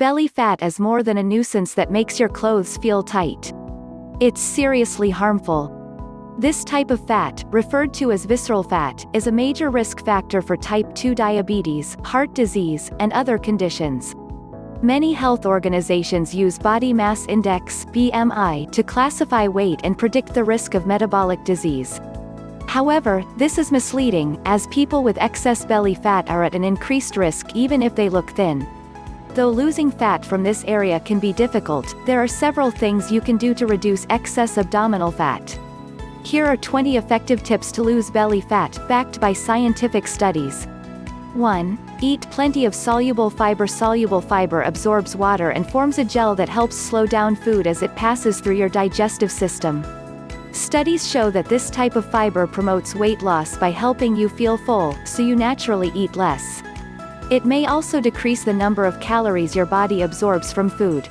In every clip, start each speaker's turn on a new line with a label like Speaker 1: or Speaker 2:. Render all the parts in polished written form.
Speaker 1: Belly fat is more than a nuisance that makes your clothes feel tight. It's seriously harmful. This type of fat, referred to as visceral fat, is a major risk factor for type 2 diabetes, heart disease, and other conditions. Many health organizations use body mass index (BMI) to classify weight and predict the risk of metabolic disease. However, this is misleading, as people with excess belly fat are at an increased risk even if they look thin. Though losing fat from this area can be difficult, there are several things you can do to reduce excess abdominal fat. Here are 20 effective tips to lose belly fat, backed by scientific studies. 1. Eat plenty of soluble fiber. Soluble fiber absorbs water and forms a gel that helps slow down food as it passes through your digestive system. Studies show that this type of fiber promotes weight loss by helping you feel full, so you naturally eat less. It may also decrease the number of calories your body absorbs from food.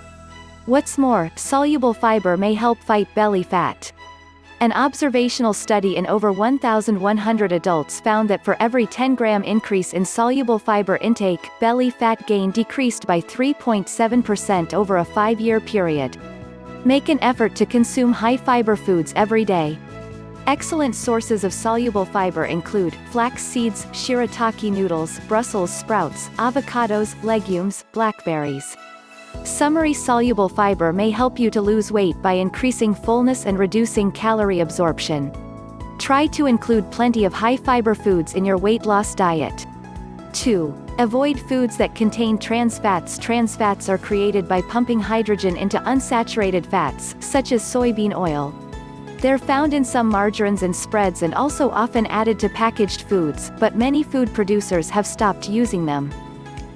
Speaker 1: What's more, soluble fiber may help fight belly fat. An observational study in over 1,100 adults found that for every 10-gram increase in soluble fiber intake, belly fat gain decreased by 3.7% over a 5-year period. Make an effort to consume high-fiber foods every day. Excellent sources of soluble fiber include flax seeds, shirataki noodles, Brussels sprouts, avocados, legumes, blackberries. Summary: soluble fiber may help you to lose weight by increasing fullness and reducing calorie absorption. Try to include plenty of high-fiber foods in your weight loss diet. 2. Avoid foods that contain trans fats. Trans fats are created by pumping hydrogen into unsaturated fats, such as soybean oil. They're found in some margarines and spreads and also often added to packaged foods, but many food producers have stopped using them.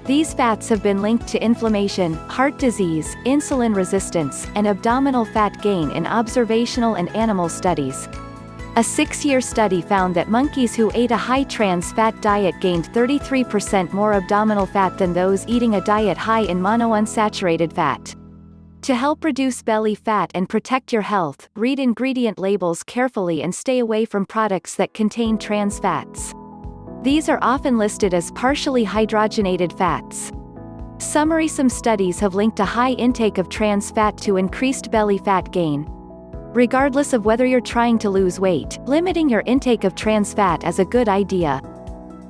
Speaker 1: These fats have been linked to inflammation, heart disease, insulin resistance, and abdominal fat gain in observational and animal studies. A 6-year study found that monkeys who ate a high trans fat diet gained 33% more abdominal fat than those eating a diet high in monounsaturated fat. To help reduce belly fat and protect your health, read ingredient labels carefully and stay away from products that contain trans fats. These are often listed as partially hydrogenated fats. Summary: some studies have linked a high intake of trans fat to increased belly fat gain. Regardless of whether you're trying to lose weight, limiting your intake of trans fat is a good idea.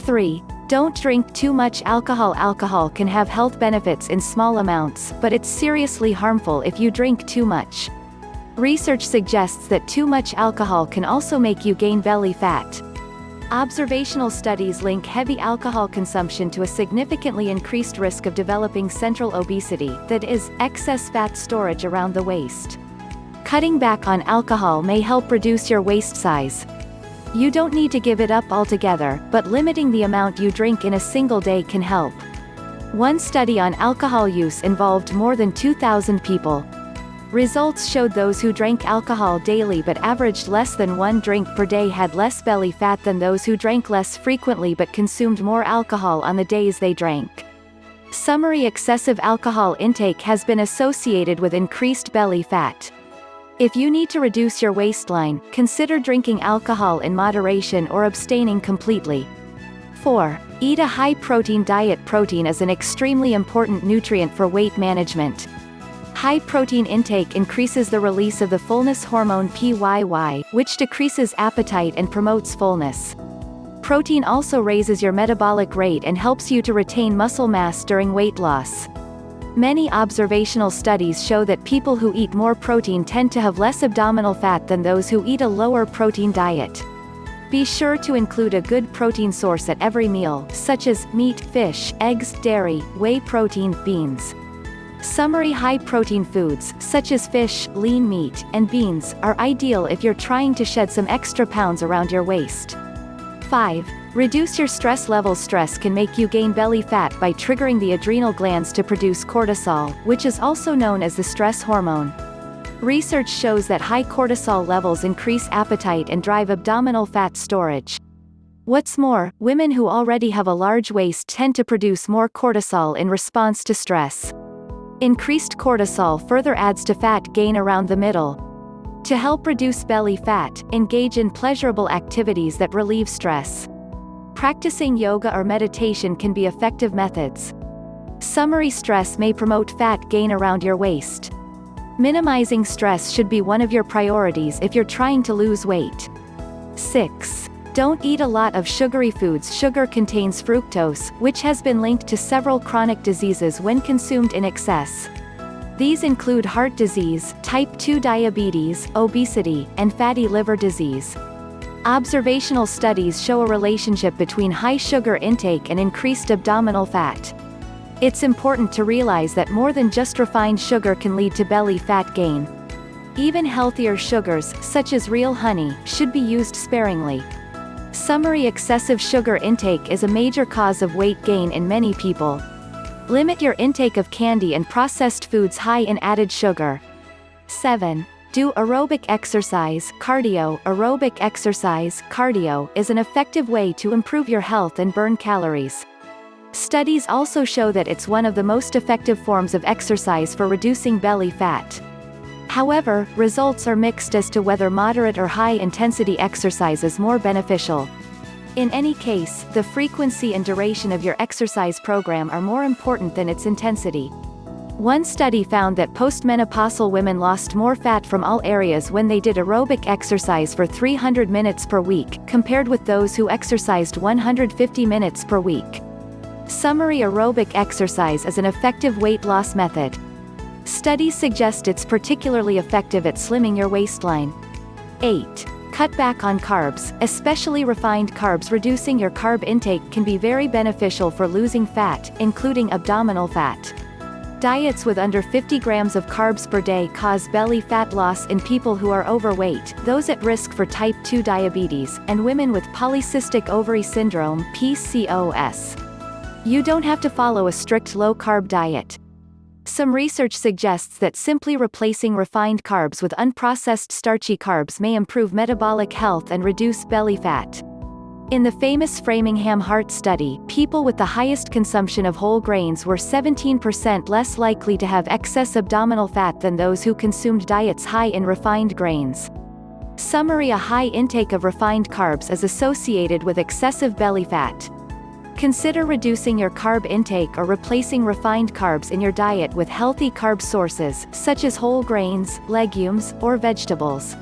Speaker 1: 3. Don't drink too much alcohol. Alcohol can have health benefits in small amounts, but it's seriously harmful if you drink too much. Research suggests that too much alcohol can also make you gain belly fat. Observational studies link heavy alcohol consumption to a significantly increased risk of developing central obesity, that is, excess fat storage around the waist. Cutting back on alcohol may help reduce your waist size. You don't need to give it up altogether, but limiting the amount you drink in a single day can help. One study on alcohol use involved more than 2,000 people. Results showed those who drank alcohol daily but averaged less than 1 drink per day had less belly fat than those who drank less frequently but consumed more alcohol on the days they drank. Summary: excessive alcohol intake has been associated with increased belly fat. If you need to reduce your waistline, consider drinking alcohol in moderation or abstaining completely. 4. Eat a high-protein diet. Protein is an extremely important nutrient for weight management. High protein intake increases the release of the fullness hormone PYY, which decreases appetite and promotes fullness. Protein also raises your metabolic rate and helps you to retain muscle mass during weight loss. Many observational studies show that people who eat more protein tend to have less abdominal fat than those who eat a lower protein diet. Be sure to include a good protein source at every meal, such as meat, fish, eggs, dairy, whey protein, beans. Summary: high-protein foods, such as fish, lean meat, and beans, are ideal if you're trying to shed some extra pounds around your waist. 5. Reduce your stress levels. Stress can make you gain belly fat by triggering the adrenal glands to produce cortisol, which is also known as the stress hormone. Research shows that high cortisol levels increase appetite and drive abdominal fat storage. What's more, women who already have a large waist tend to produce more cortisol in response to stress. Increased cortisol further adds to fat gain around the middle. To help reduce belly fat, engage in pleasurable activities that relieve stress. Practicing yoga or meditation can be effective methods. Summary: stress may promote fat gain around your waist. Minimizing stress should be one of your priorities if you're trying to lose weight. 6. Don't eat a lot of sugary foods. Sugar contains fructose, which has been linked to several chronic diseases when consumed in excess. These include heart disease, type 2 diabetes, obesity, and fatty liver disease. Observational studies show a relationship between high sugar intake and increased abdominal fat. It's important to realize that more than just refined sugar can lead to belly fat gain. Even healthier sugars, such as real honey, should be used sparingly. Summary: excessive sugar intake is a major cause of weight gain in many people. Limit your intake of candy and processed foods high in added sugar. 7. Do aerobic exercise. Cardio. Aerobic exercise, cardio, is an effective way to improve your health and burn calories. Studies also show that it's one of the most effective forms of exercise for reducing belly fat. However, results are mixed as to whether moderate or high-intensity exercise is more beneficial. In any case, the frequency and duration of your exercise program are more important than its intensity. One study found that postmenopausal women lost more fat from all areas when they did aerobic exercise for 300 minutes per week, compared with those who exercised 150 minutes per week. Summary: aerobic exercise is an effective weight loss method. Studies suggest it's particularly effective at slimming your waistline. 8. Cut back on carbs, especially refined carbs. Reducing your carb intake can be very beneficial for losing fat, including abdominal fat. Diets with under 50 grams of carbs per day cause belly fat loss in people who are overweight, those at risk for type 2 diabetes, and women with polycystic ovary syndrome (PCOS). You don't have to follow a strict low-carb diet. Some research suggests that simply replacing refined carbs with unprocessed starchy carbs may improve metabolic health and reduce belly fat. In the famous Framingham Heart Study, people with the highest consumption of whole grains were 17% less likely to have excess abdominal fat than those who consumed diets high in refined grains. Summary: a high intake of refined carbs is associated with excessive belly fat. Consider reducing your carb intake or replacing refined carbs in your diet with healthy carb sources, such as whole grains, legumes, or vegetables.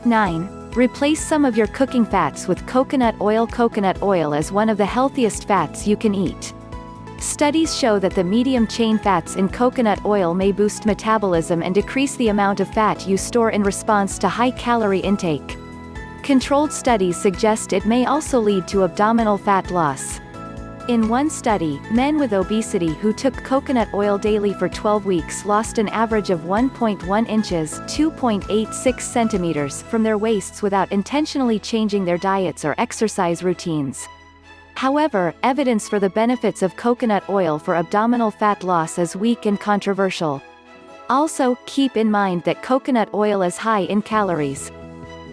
Speaker 1: 9. Replace some of your cooking fats with coconut oil. Coconut oil is one of the healthiest fats you can eat. Studies show that the medium-chain fats in coconut oil may boost metabolism and decrease the amount of fat you store in response to high-calorie intake. Controlled studies suggest it may also lead to abdominal fat loss. In one study, men with obesity who took coconut oil daily for 12 weeks lost an average of 1.1 inches (2.86 centimeters) from their waists without intentionally changing their diets or exercise routines. However, evidence for the benefits of coconut oil for abdominal fat loss is weak and controversial. Also, keep in mind that coconut oil is high in calories.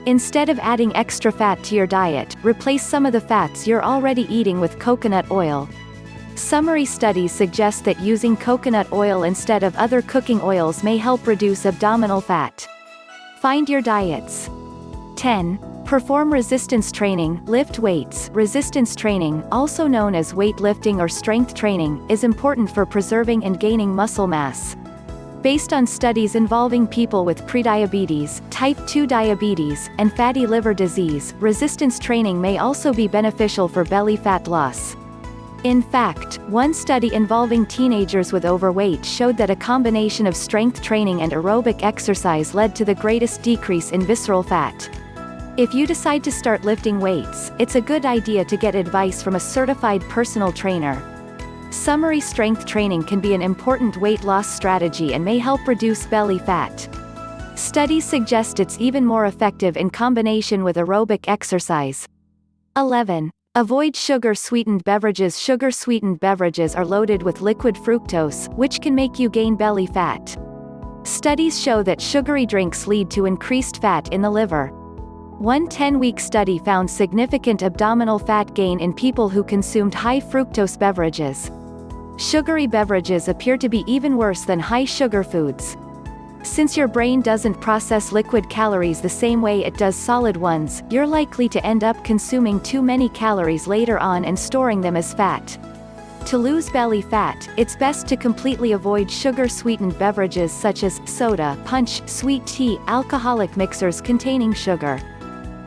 Speaker 1: Instead of adding extra fat to your diet, replace some of the fats you're already eating with coconut oil. Summary: studies suggest that using coconut oil instead of other cooking oils may help reduce abdominal fat. Find your diets. 10. Perform resistance training. Lift weights. Resistance training, also known as weightlifting or strength training, is important for preserving and gaining muscle mass. Based on studies involving people with prediabetes, type 2 diabetes, and fatty liver disease, resistance training may also be beneficial for belly fat loss. In fact, one study involving teenagers with overweight showed that a combination of strength training and aerobic exercise led to the greatest decrease in visceral fat. If you decide to start lifting weights, it's a good idea to get advice from a certified personal trainer. Summary: strength training can be an important weight loss strategy and may help reduce belly fat. Studies suggest it's even more effective in combination with aerobic exercise. 11. Avoid sugar-sweetened beverages. Sugar-sweetened beverages are loaded with liquid fructose, which can make you gain belly fat. Studies show that sugary drinks lead to increased fat in the liver. One 10-week study found significant abdominal fat gain in people who consumed high-fructose beverages. Sugary beverages appear to be even worse than high-sugar foods. Since your brain doesn't process liquid calories the same way it does solid ones, you're likely to end up consuming too many calories later on and storing them as fat. To lose belly fat, it's best to completely avoid sugar-sweetened beverages such as soda, punch, sweet tea, alcoholic mixers containing sugar.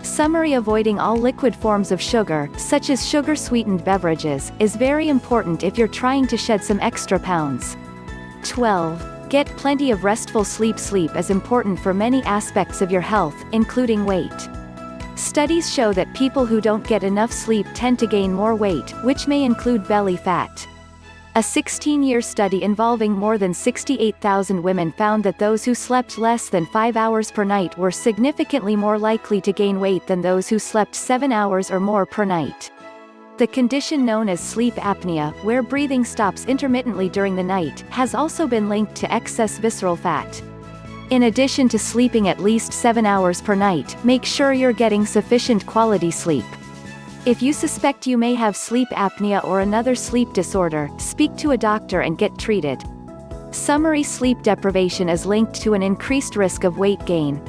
Speaker 1: Summary: avoiding all liquid forms of sugar, such as sugar-sweetened beverages, is very important if you're trying to shed some extra pounds. 12. Get plenty of restful sleep. Sleep is important for many aspects of your health, including weight. Studies show that people who don't get enough sleep tend to gain more weight, which may include belly fat. A 16-year study involving more than 68,000 women found that those who slept less than 5 hours per night were significantly more likely to gain weight than those who slept 7 hours or more per night. The condition known as sleep apnea, where breathing stops intermittently during the night, has also been linked to excess visceral fat. In addition to sleeping at least 7 hours per night, make sure you're getting sufficient quality sleep. If you suspect you may have sleep apnea or another sleep disorder, speak to a doctor and get treated. Summary: sleep deprivation is linked to an increased risk of weight gain.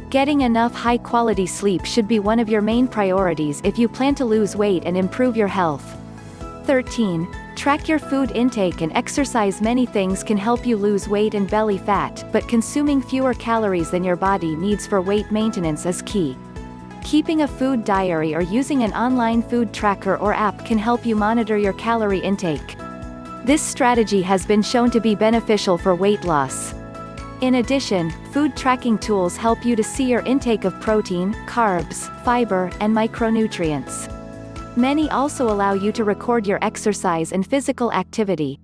Speaker 1: Getting enough high-quality sleep should be one of your main priorities if you plan to lose weight and improve your health. 13. Track your food intake and exercise. Many things can help you lose weight and belly fat, but consuming fewer calories than your body needs for weight maintenance is key. Keeping a food diary or using an online food tracker or app can help you monitor your calorie intake. This strategy has been shown to be beneficial for weight loss. In addition, food tracking tools help you to see your intake of protein, carbs, fiber, and micronutrients. Many also allow you to record your exercise and physical activity.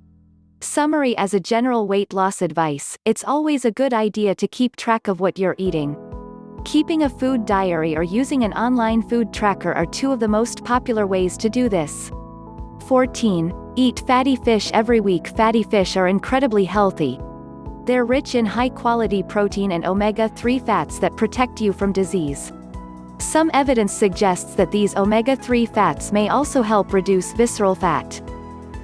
Speaker 1: Summary: as a general weight loss advice, it's always a good idea to keep track of what you're eating. Keeping a food diary or using an online food tracker are two of the most popular ways to do this. 14. Eat fatty fish every week. Fatty fish are incredibly healthy. They're rich in high-quality protein and omega-3 fats that protect you from disease. Some evidence suggests that these omega-3 fats may also help reduce visceral fat.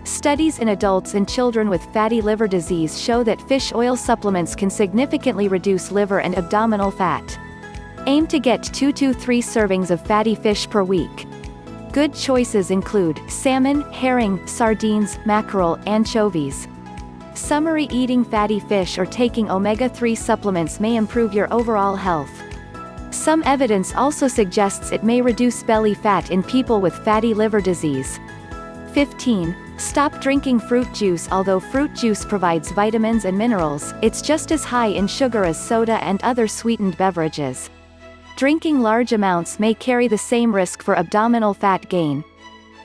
Speaker 1: Studies in adults and children with fatty liver disease show that fish oil supplements can significantly reduce liver and abdominal fat. Aim to get 2 to 3 servings of fatty fish per week. Good choices include salmon, herring, sardines, mackerel, anchovies. Summary: eating fatty fish or taking omega-3 supplements may improve your overall health. Some evidence also suggests it may reduce belly fat in people with fatty liver disease. 15. Stop drinking fruit juice. Although fruit juice provides vitamins and minerals, it's just as high in sugar as soda and other sweetened beverages. Drinking large amounts may carry the same risk for abdominal fat gain.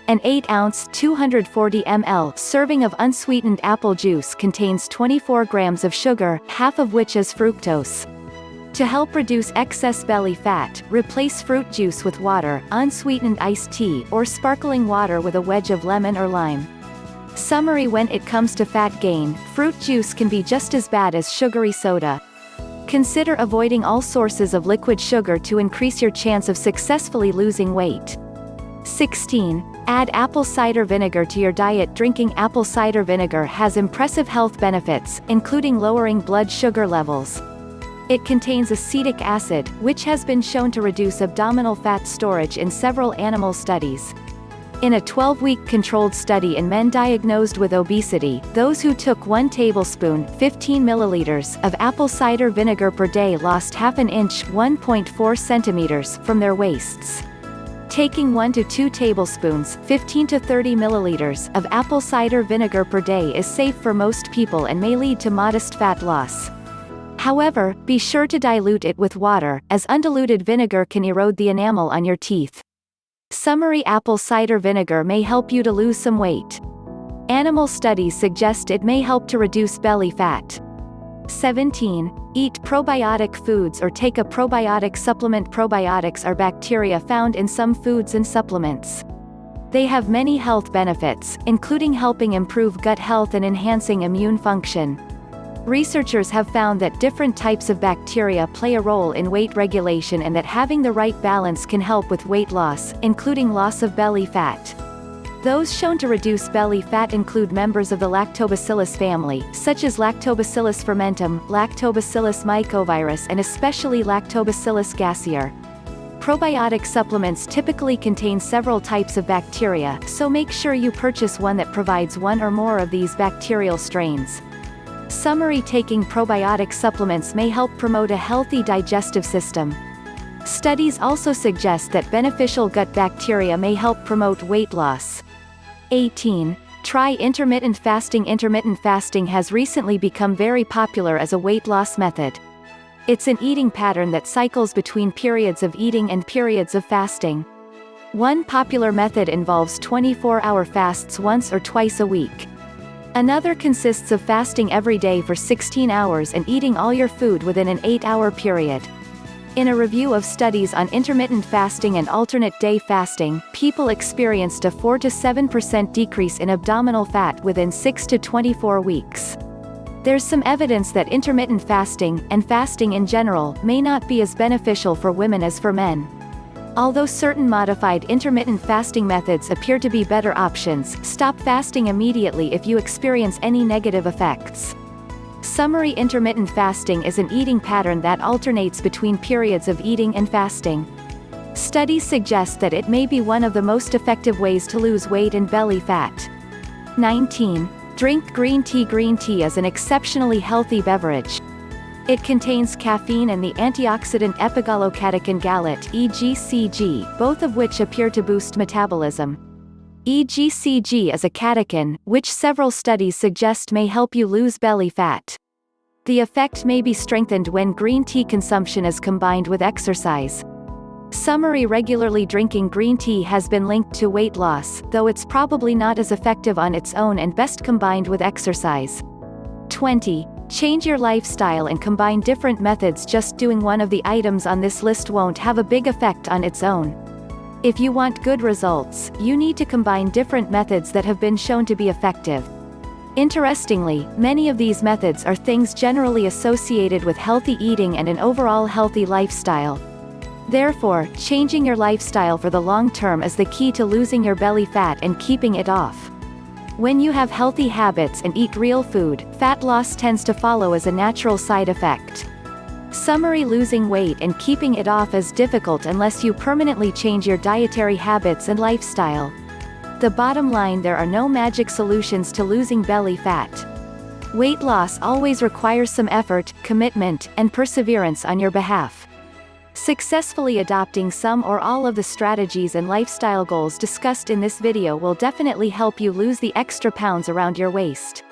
Speaker 1: An 8-ounce (240 ml) serving of unsweetened apple juice contains 24 grams of sugar, half of which is fructose. To help reduce excess belly fat, replace fruit juice with water, unsweetened iced tea, or sparkling water with a wedge of lemon or lime. Summary: when it comes to fat gain, fruit juice can be just as bad as sugary soda. Consider avoiding all sources of liquid sugar to increase your chance of successfully losing weight. 16. Add apple cider vinegar to your diet. Drinking apple cider vinegar has impressive health benefits, including lowering blood sugar levels. It contains acetic acid, which has been shown to reduce abdominal fat storage in several animal studies. In a 12-week controlled study in men diagnosed with obesity, those who took 1 tablespoon (15 milliliters) of apple cider vinegar per day lost half an inch (1.4 centimeters) from their waists. Taking 1 to 2 tablespoons (15 to 30 milliliters) of apple cider vinegar per day is safe for most people and may lead to modest fat loss. However, be sure to dilute it with water, as undiluted vinegar can erode the enamel on your teeth. Summary: apple cider vinegar may help you to lose some weight. Animal studies suggest it may help to reduce belly fat. 17. Eat probiotic foods or take a probiotic supplement. Probiotics are bacteria found in some foods and supplements. They have many health benefits, including helping improve gut health and enhancing immune function. Researchers have found that different types of bacteria play a role in weight regulation and that having the right balance can help with weight loss, including loss of belly fat. Those shown to reduce belly fat include members of the Lactobacillus family, such as Lactobacillus fermentum, Lactobacillus mycovirus, and especially Lactobacillus gassier. Probiotic supplements typically contain several types of bacteria, so make sure you purchase one that provides one or more of these bacterial strains. Summary: taking probiotic supplements may help promote a healthy digestive system. Studies also suggest that beneficial gut bacteria may help promote weight loss. 18. Try intermittent fasting. Intermittent fasting has recently become very popular as a weight loss method. It's an eating pattern that cycles between periods of eating and periods of fasting. One popular method involves 24-hour fasts once or twice a week. Another consists of fasting every day for 16 hours and eating all your food within an 8-hour period. In a review of studies on intermittent fasting and alternate day fasting, people experienced a 4 to 7% decrease in abdominal fat within 6 to 24 weeks. There's some evidence that intermittent fasting, and fasting in general, may not be as beneficial for women as for men. Although certain modified intermittent fasting methods appear to be better options, stop fasting immediately if you experience any negative effects. Summary: intermittent fasting is an eating pattern that alternates between periods of eating and fasting. Studies suggest that it may be one of the most effective ways to lose weight and belly fat. 19. Drink green tea. Green tea is an exceptionally healthy beverage. It contains caffeine and the antioxidant epigallocatechin gallate (EGCG), both of which appear to boost metabolism. EGCG is a catechin, which several studies suggest may help you lose belly fat. The effect may be strengthened when green tea consumption is combined with exercise. Summary: regularly drinking green tea has been linked to weight loss, though it's probably not as effective on its own and best combined with exercise. 20. Change your lifestyle and combine different methods. Just doing one of the items on this list won't have a big effect on its own. If you want good results, you need to combine different methods that have been shown to be effective. Interestingly, many of these methods are things generally associated with healthy eating and an overall healthy lifestyle. Therefore, changing your lifestyle for the long term is the key to losing your belly fat and keeping it off. When you have healthy habits and eat real food, fat loss tends to follow as a natural side effect. Summary: losing weight and keeping it off is difficult unless you permanently change your dietary habits and lifestyle. The bottom line: there are no magic solutions to losing belly fat. Weight loss always requires some effort, commitment, and perseverance on your behalf. Successfully adopting some or all of the strategies and lifestyle goals discussed in this video will definitely help you lose the extra pounds around your waist.